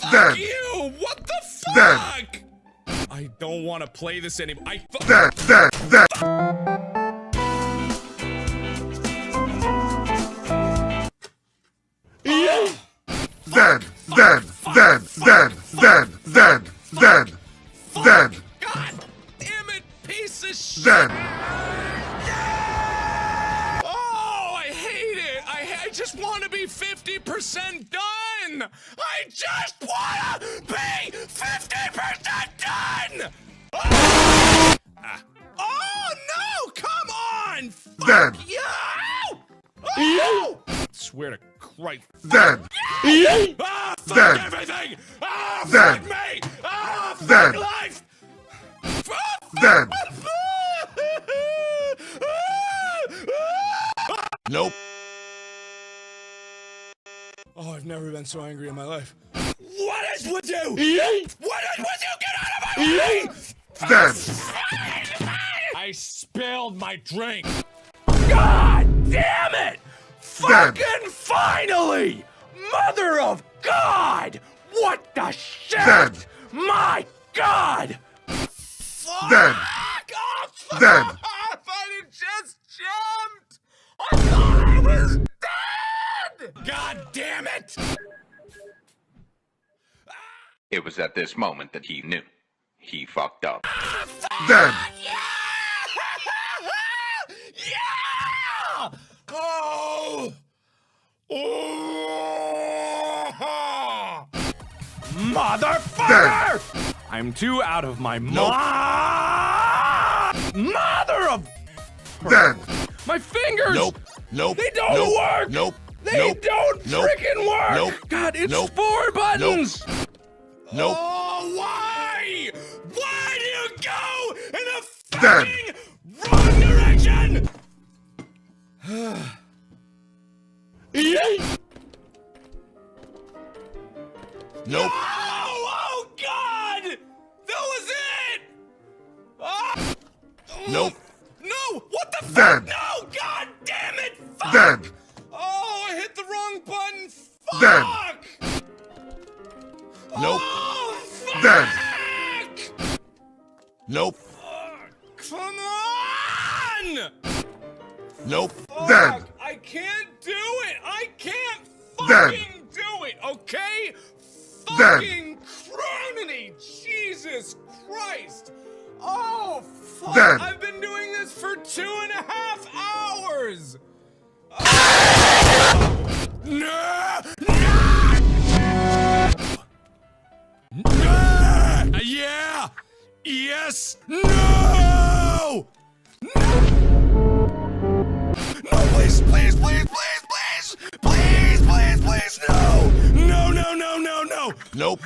Fuck you! What the fuck? I don't want to play this anymore. God damn it, piece of shit! Oh, I hate it! I just want to be 50% done! I just want to be 50% done! Oh no! Come on! Fuck you! Oh! Swear to Christ. Ah, fuck everything! Ah, fuck me! Ah, fuck life! Nope. Oh, I've never been so angry in my life. What is with you? What is with you? Get out of my way! I spilled my drink. God damn it! Fucking finally! Mother of God! What the shit? My God! Fuck! Oh, fuck! I just jumped! I thought I was dead! God damn it! It was at this moment that he knew. He fucked up. Yeah! Oh! Oh! Motherfucker! I'm too out of my mind! Mother of... My fingers! Nope. They don't work! They don't Nope. freaking work! Nope. God, it's Nope. 4 buttons! Nope. Oh, why? Why do you go in the fucking wrong direction? Nope. Oh, God! That was it! Ah! Nope. No! What the fuck? No! God damn it! Fuck! Oh, I hit the wrong button! Fuck! Nope. Oh, fuck! Nope. Come on! Nope. Fuck! I can't do it! I can't fucking do it, okay? Fucking criminy! Jesus Christ! Oh, fuck! I've been doing this for 2.5 hours! No! Yeah! Yes! No! No, please, please, please, please, please! Please, please, please, no! No, no, no, no, no! Nope.